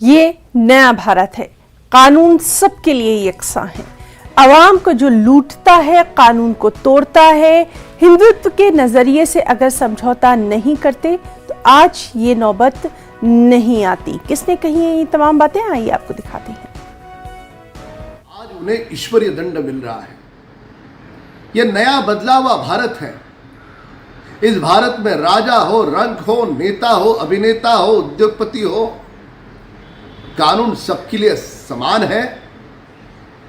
ये नया भारत है। कानून सबके लिए यकसा है। आवाम को जो लूटता है, कानून को तोड़ता है, हिंदुत्व के नजरिए से अगर समझौता नहीं करते तो आज ये नौबत नहीं आती। किसने कही है ये तमाम बातें? आइए आपको दिखाते हैं। आज उन्हें ईश्वरीय दंड मिल रहा है। यह नया बदला हुआ भारत है। इस भारत में राजा हो, रंक हो, नेता हो, अभिनेता हो, उद्योगपति हो, कानून सबके लिए समान है।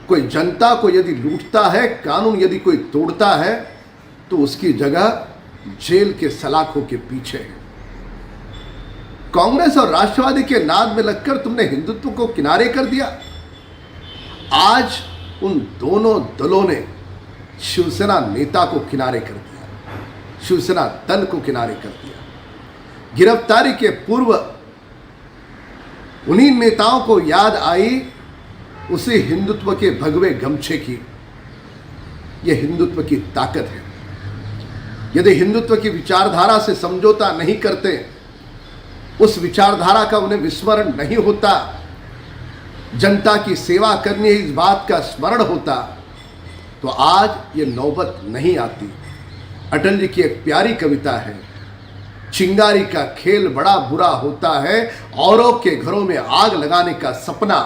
कोई जनता को यदि लूटता है, कानून यदि कोई तोड़ता है तो उसकी जगह जेल के सलाखों के पीछे है। कांग्रेस और राष्ट्रवादी के नाद में लगकर तुमने हिंदुत्व को किनारे कर दिया। आज उन दोनों दलों ने शिवसेना नेता को किनारे कर दिया, शिवसेना दल को किनारे कर दिया। गिरफ्तारी के पूर्व उन्हीं नेताओं को याद आई उसी हिंदुत्व के भगवे गमछे की। यह हिंदुत्व की ताकत है। यदि हिंदुत्व की विचारधारा से समझौता नहीं करते, उस विचारधारा का उन्हें विस्मरण नहीं होता, जनता की सेवा करनी है इस बात का स्मरण होता, तो आज ये नौबत नहीं आती। अटल जी की एक प्यारी कविता है, चिंगारी का खेल बड़ा बुरा होता है, औरों के घरों में आग लगाने का सपना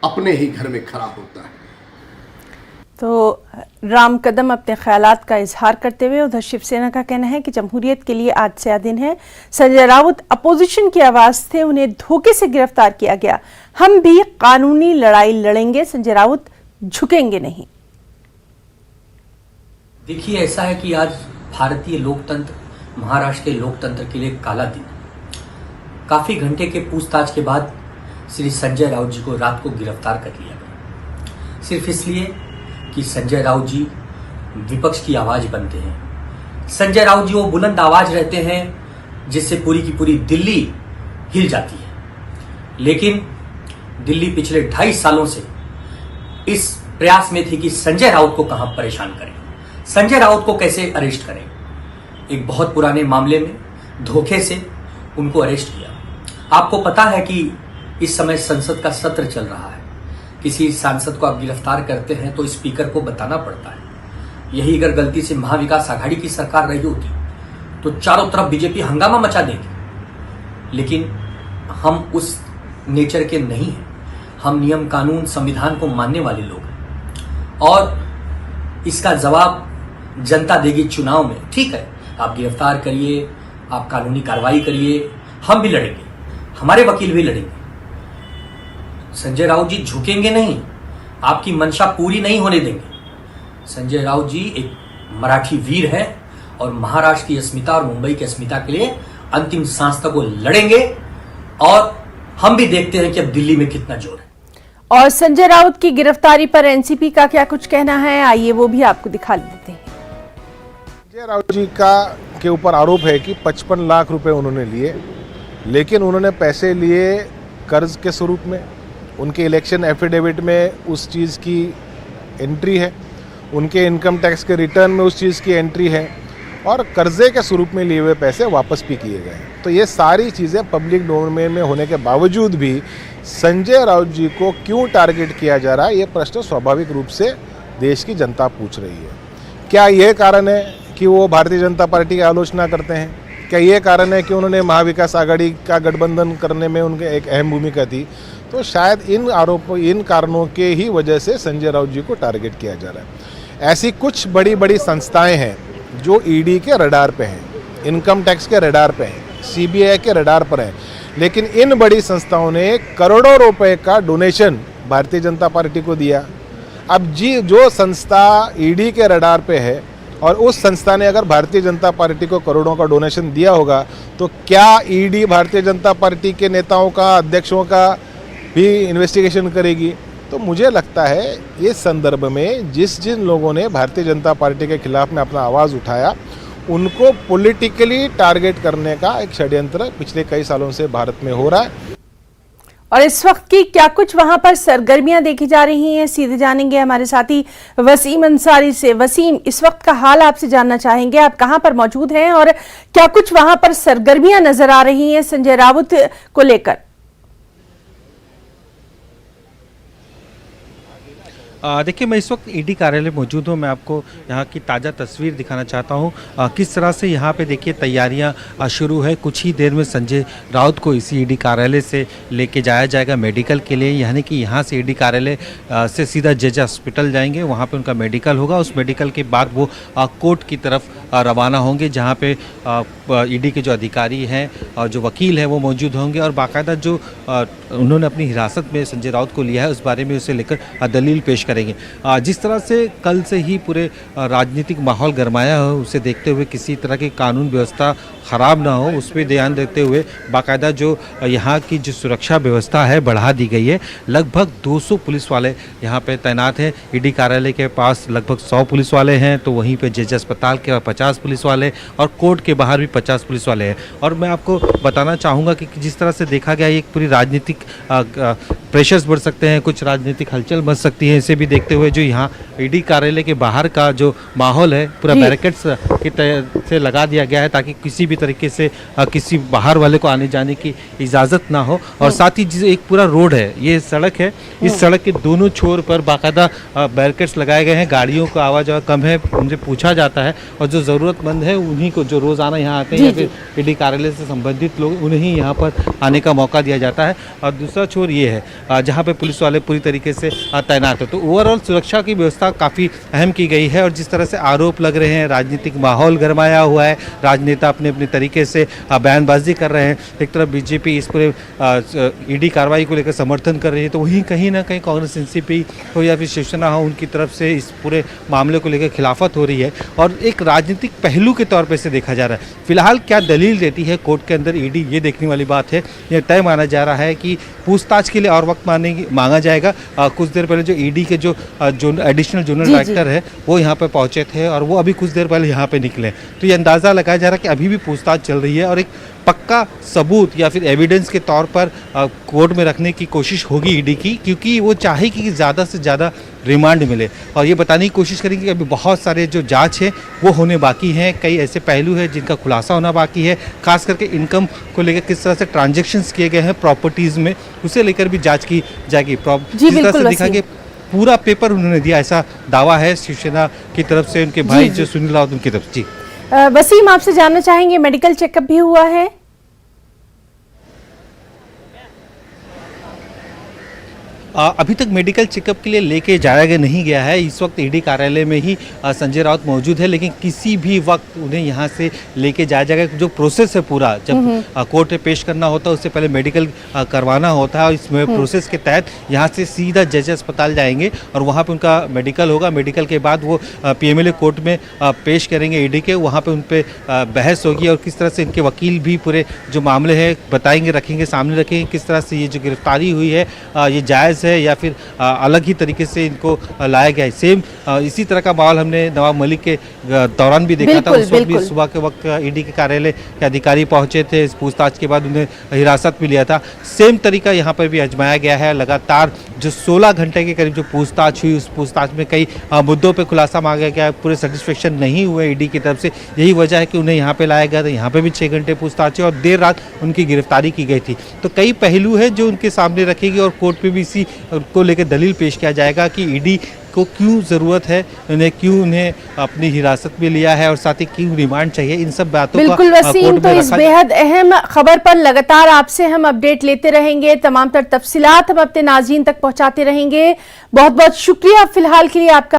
अपने ही घर में खड़ा होता है। तो राम कदम अपने ख्यालात का इजहार करते हुए, उधर शिवसेना का कहना है कि जमहूरियत के लिए आज से दिन है। संजय राउत अपोजिशन की आवाज थे, उन्हें धोखे से गिरफ्तार किया गया। हम भी कानूनी लड़ाई लड़ेंगे, संजय राउत झुकेंगे नहीं। देखिए, ऐसा है कि आज भारतीय लोकतंत्र, महाराष्ट्र के लोकतंत्र के लिए काला दिन। काफी घंटे के पूछताछ के बाद श्री संजय राउत जी को रात को गिरफ्तार कर लिया गया, सिर्फ इसलिए कि संजय राउत जी विपक्ष की आवाज बनते हैं। संजय राउत जी वो बुलंद आवाज रहते हैं जिससे पूरी की पूरी दिल्ली हिल जाती है। लेकिन दिल्ली पिछले 2.5 सालों से इस प्रयास में थी कि संजय राउत को कहां परेशान करें, संजय राउत को कैसे अरेस्ट करें। एक बहुत पुराने मामले में धोखे से उनको अरेस्ट किया। आपको पता है कि इस समय संसद का सत्र चल रहा है। किसी सांसद को आप गिरफ्तार करते हैं तो स्पीकर को बताना पड़ता है। यही अगर गलती से महाविकास आघाड़ी की सरकार रही होती तो चारों तरफ बीजेपी हंगामा मचा देगी। लेकिन हम उस नेचर के नहीं हैं। हम नियम कानून संविधान को मानने वाले लोग हैं और इसका जवाब जनता देगी चुनाव में। ठीक है, आप गिरफ्तार करिए, आप कानूनी कार्रवाई करिए, हम भी लड़ेंगे, हमारे वकील भी लड़ेंगे। संजय राउत जी झुकेंगे नहीं, आपकी मंशा पूरी नहीं होने देंगे। संजय राउत जी एक मराठी वीर है और महाराष्ट्र की अस्मिता और मुंबई की अस्मिता के लिए अंतिम सांस तक वो लड़ेंगे। और हम भी देखते हैं कि अब दिल्ली में कितना जोर है। और संजय राउत की गिरफ्तारी पर एनसीपी का क्या कुछ कहना है, आइए वो भी आपको दिखा देते हैं। संजय राउत जी के ऊपर आरोप है कि 55 लाख रुपए उन्होंने लिए, लेकिन उन्होंने पैसे लिए कर्ज के स्वरूप में। उनके इलेक्शन एफिडेविट में उस चीज़ की एंट्री है, उनके इनकम टैक्स के रिटर्न में उस चीज़ की एंट्री है, और कर्जे के स्वरूप में लिए हुए पैसे वापस भी किए गए। तो ये सारी चीज़ें पब्लिक डोमेन में होने के बावजूद भी संजय राउत जी को क्यों टारगेट किया जा रहा है, ये प्रश्न स्वाभाविक रूप से देश की जनता पूछ रही है। क्या ये कारण है कि वो भारतीय जनता पार्टी की आलोचना करते हैं? क्या ये कारण है कि उन्होंने महाविकास आघाड़ी का गठबंधन करने में उनके एक अहम भूमिका थी? तो शायद इन कारणों के ही वजह से संजय राउत जी को टारगेट किया जा रहा है। ऐसी कुछ बड़ी बड़ी संस्थाएं हैं जो ईडी के रडार पे हैं, इनकम टैक्स के रडार पे हैं, सीबीआई के रडार पर हैं, लेकिन इन बड़ी संस्थाओं ने करोड़ों रुपए का डोनेशन भारतीय जनता पार्टी को दिया। अब जो संस्था ईडी के रडार पे है और उस संस्था ने अगर भारतीय जनता पार्टी को करोड़ों का डोनेशन दिया होगा, तो क्या ईडी भारतीय जनता पार्टी के नेताओं का, अध्यक्षों का भी इन्वेस्टिगेशन करेगी? तो मुझे लगता है इस संदर्भ में जिन लोगों ने भारतीय जनता पार्टी के खिलाफ में अपना आवाज़ उठाया, उनको पॉलिटिकली टारगेट करने का एक षड्यंत्र पिछले कई सालों से भारत में हो रहा है। और इस वक्त की क्या कुछ वहां पर सरगर्मियां देखी जा रही हैं, सीधे जानेंगे हमारे साथी वसीम अंसारी से। वसीम, इस वक्त का हाल आपसे जानना चाहेंगे, आप कहां पर मौजूद हैं और क्या कुछ वहां पर सरगर्मियां नजर आ रही हैं संजय राउत को लेकर? देखिए, मैं इस वक्त ईडी कार्यालय मौजूद हूँ। मैं आपको यहाँ की ताज़ा तस्वीर दिखाना चाहता हूँ किस तरह से यहाँ पे देखिए तैयारियाँ शुरू है। कुछ ही देर में संजय राउत को इसी ईडी कार्यालय से लेके जाया जाएगा मेडिकल के लिए, यानी कि यहाँ से ईडी कार्यालय से सीधा जज हॉस्पिटल जाएंगे, वहाँ पे उनका मेडिकल होगा। उस मेडिकल के बाद वो कोर्ट की तरफ रवाना होंगे, जहाँ पे ईडी के जो अधिकारी हैं और जो वकील हैं वो मौजूद होंगे और बाकायदा जो उन्होंने अपनी हिरासत में संजय राउत को लिया है उस बारे में उसे लेकर दलील पेश करेंगे। जिस तरह से कल से ही पूरे राजनीतिक माहौल गरमाया हो, उसे देखते हुए किसी तरह की कानून व्यवस्था ख़राब ना हो उस पर ध्यान देते हुए बाकायदा जो यहाँ की जो सुरक्षा व्यवस्था है बढ़ा दी गई है। लगभग 200 पुलिस वाले यहाँ पे तैनात हैं। ईडी कार्यालय के पास लगभग 100 पुलिस वाले हैं, तो वहीं पे जज अस्पताल के 50 पुलिस वाले और कोर्ट के बाहर भी 50 पुलिस वाले हैं। और मैं आपको बताना चाहूँगा कि जिस तरह से देखा गया एक पूरी राजनीतिक प्रेशर्स बढ़ सकते हैं, कुछ राजनीतिक हलचल बच सकती है, इसे भी देखते हुए जो यहाँ ईडी कार्यालय के बाहर का जो माहौल है पूरा बैरिकेड्स की तरह से लगा दिया गया है ताकि किसी भी तरीके से किसी बाहर वाले को आने जाने की इजाज़त ना हो। और साथ ही एक पूरा रोड है, ये सड़क है, इस सड़क के दोनों छोर पर बाकायदा बैरिकेड्स लगाए गए हैं। गाड़ियों का आवाजाही कम है, उनसे पूछा जाता है और जो ज़रूरतमंद है उन्हीं को, जो रोज़ाना यहाँ आते हैं या फिर ईडी कार्यालय से संबंधित लोग, उन्हें यहाँ पर आने का मौका दिया जाता है। और दूसरा छोर ये है जहाँ पे पुलिस वाले पूरी तरीके से तैनात है। तो ओवरऑल सुरक्षा की व्यवस्था काफ़ी अहम की गई है। और जिस तरह से आरोप लग रहे हैं, राजनीतिक माहौल गरमाया हुआ है, राजनेता अपने अपने तरीके से बयानबाजी कर रहे हैं। एक तरफ बीजेपी इस पूरे ईडी कार्रवाई को लेकर समर्थन कर रही है, तो वहीं कहीं ना कहीं कांग्रेस एनसीपी हो या फिर शिवसेना हो, उनकी तरफ से इस पूरे मामले को लेकर खिलाफत हो रही है। और एक राजनीतिक पहलू के तौर पर इसे देखा जा रहा है। फिलहाल क्या दलील देती है कोर्ट के अंदर ईडी, ये देखने वाली बात है। यह तय माना जा रहा है कि पूछताछ के लिए और वक्त मांगा जाएगा। कुछ देर पहले जो ईडी के जो एडिशनल जोनल डायरेक्टर है वो यहाँ पे पहुंचे थे और वो अभी कुछ देर पहले यहाँ पे निकले। तो ये अंदाज़ा लगाया जा रहा है कि अभी भी पूछताछ चल रही है और एक पक्का सबूत या फिर एविडेंस के तौर पर कोर्ट में रखने की कोशिश होगी ईडी की, क्योंकि वो चाहेगी कि ज़्यादा से ज़्यादा रिमांड मिले। और ये बताने की कोशिश करेंगे कि अभी बहुत सारे जो जांच है वो होने बाकी हैं, कई ऐसे पहलू हैं जिनका खुलासा होना बाकी है, खास करके इनकम को लेकर किस तरह से ट्रांजैक्शंस किए गए हैं प्रॉपर्टीज़ में, उसे लेकर भी जांच की जाएगी। जिस तरह से देखा कि पूरा पेपर उन्होंने दिया, ऐसा दावा है शिवसेना की तरफ से, उनके भाई जो सुनील राउत उनकी तरफ। जी वसीम, आपसे जानना चाहेंगे मेडिकल चेकअप भी हुआ है? अभी तक मेडिकल चेकअप के लिए लेके जाया नहीं गया है। इस वक्त ईडी कार्यालय में ही संजय राउत मौजूद है, लेकिन किसी भी वक्त उन्हें यहाँ से लेके जाया जाएगा। जो प्रोसेस है पूरा, जब कोर्ट में पेश करना होता है उससे पहले मेडिकल करवाना होता है और इस प्रोसेस के तहत यहाँ से सीधा जज अस्पताल जाएंगे और वहाँ पे उनका मेडिकल होगा। मेडिकल के बाद वो पीएमएलए कोर्ट में पेश करेंगे ईडी के, वहाँ पे उन पर बहस होगी और किस तरह से इनके वकील भी पूरे जो मामले हैं बताएंगे, रखेंगे, सामने रखेंगे, किस तरह से ये जो गिरफ्तारी हुई है ये जायज़ है या फिर अलग ही तरीके से इनको लाया गया है। सेम इसी तरह का माहौल हमने नवाब मलिक के दौरान भी देखा था। उस वक्त भी सुबह के वक्त ईडी के कार्यालय के अधिकारी पहुंचे थे, इस पूछताछ के बाद उन्हें हिरासत में लिया था। सेम तरीका यहाँ पर भी आजमाया गया है। लगातार जो 16 घंटे के करीब जो पूछताछ हुई, उस पूछताछ में कई मुद्दों पर खुलासा मांगा गया, पूरे सेटिस्फेक्शन नहीं हुए ईडी की तरफ से। यही वजह है कि उन्हें यहाँ पे लाया गया था। यहाँ पे भी 6 घंटे पूछताछ है और देर रात उनकी गिरफ्तारी की गई थी। तो कई पहलू है जो उनके सामने रखेगी और कोर्ट में भी इसी को लेकर दलील पेश किया जाएगा कि ईडी को क्यों ज़रूरत है, उन्हें अपनी हिरासत में लिया है और साथ ही क्यों रिमांड चाहिए। इन सब बातों का बिल्कुल वसीम, तो इस बेहद अहम खबर पर लगातार आपसे हम अपडेट लेते रहेंगे, तमाम तर तफसीलात हम अपने नाज़रीन तक पहुंचाते रहेंगे। बहुत बहुत शुक्रिया फिलहाल के लिए आपका।